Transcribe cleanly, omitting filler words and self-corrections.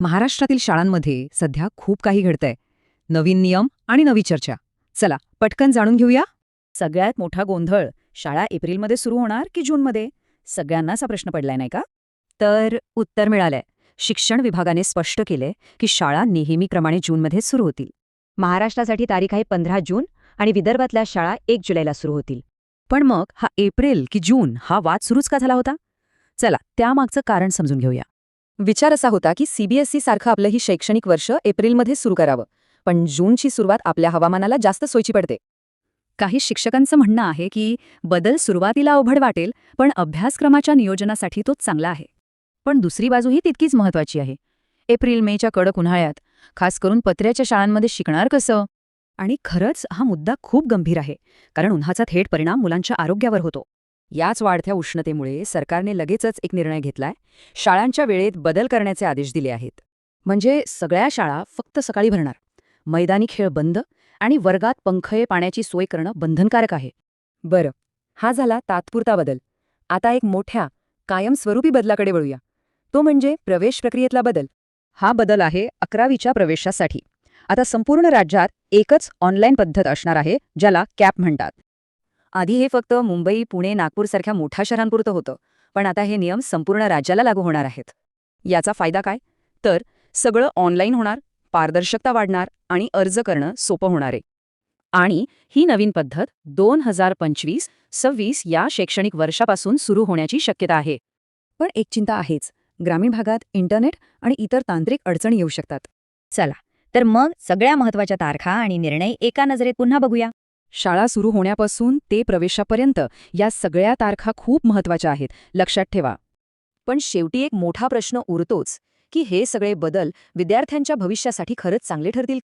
महाराष्ट्रातील शाळांमध्ये सध्या खूप काही घडतंय. नवीन नियम आणि नवी चर्चा. चला पटकन जाणून घेऊया. सगळ्यात मोठा गोंधळ, शाळा एप्रिलमध्ये सुरू होणार की जूनमध्ये? सगळ्यांनाच हा प्रश्न पडलाय नाही का? तर उत्तर मिळालंय. शिक्षण विभागाने स्पष्ट केलंय की शाळा नेहमीप्रमाणे जूनमध्ये सुरू होतील. महाराष्ट्रासाठी तारीख आहे 15 जून आणि विदर्भातल्या शाळा 1 जुलैला सुरू होतील. पण मग हा एप्रिल की जून हा वाद सुरूच का झाला होता? चला त्यामागचं कारण समजून घेऊया. विचार असा होता की सीबीएसई सारखं आपलं ही शैक्षणिक वर्ष एप्रिलमध्ये सुरू करावं, पण जूनची सुरुवात आपल्या हवामानाला जास्त सोयीची पडते. काही शिक्षकांचं म्हणणं आहे की बदल सुरुवातीला अवघड वाटेल, पण अभ्यासक्रमाच्या नियोजनासाठी तो चांगला आहे. पण दुसरी बाजूही तितकीच महत्वाची आहे. एप्रिल मेच्या कडक उन्हाळ्यात, खास करून पत्र्याच्या शाळांमध्ये शिकणार कसं? आणि खरंच हा मुद्दा खूप गंभीर आहे, कारण उन्हाचा थेट परिणाम मुलांच्या आरोग्यावर होतो. याच वाढत्या उष्णतेमुळे सरकारने लगेचच एक निर्णय घेतलाय. शाळांच्या वेळेत बदल करण्याचे आदेश दिले आहेत. म्हणजे सगळ्या शाळा फक्त सकाळी भरणार, मैदानी खेळ बंद आणि वर्गात पंखे पाण्याची सोय करणं बंधनकारक आहे. बरं, हा झाला तात्पुरता बदल. आता एक मोठ्या, कायमस्वरूपी बदलाकडे वळूया. तो म्हणजे प्रवेश प्रक्रियेतला बदल. हा बदल आहे 11वीच्या प्रवेशासाठी. आता संपूर्ण राज्यात एकच ऑनलाईन पद्धत असणार आहे, ज्याला कॅप म्हणतात. आधी हे फक्त मुंबई, पुणे, नागपूरसारख्या मोठ्या शहरांपुरतं होतं, पण आता हे नियम संपूर्ण राज्याला लागू होणार आहेत. याचा फायदा काय? तर सगळं ऑनलाईन होणार, पारदर्शकता वाढणार आणि अर्ज करणं सोपं होणार आहे. आणि ही नवीन पद्धत 2025-26 या शैक्षणिक वर्षापासून सुरू होण्याची शक्यता आहे. पण एक चिंता आहेच. ग्रामीण भागात इंटरनेट आणि इतर तांत्रिक अडचणी येऊ शकतात. चला, तर मग सगळ्या महत्त्वाच्या तारखा आणि निर्णय एका नजरेत पुन्हा बघूया. शाळा सुरू होण्यापासून ते प्रवेशापर्यंत या सगळ्या तारखा खूप महत्त्वाच्या आहेत, लक्षात ठेवा. पण शेवटी एक मोठा प्रश्न उरतोच की हे सगळे बदल विद्यार्थ्यांच्या भविष्यासाठी खरंच चांगले ठरतील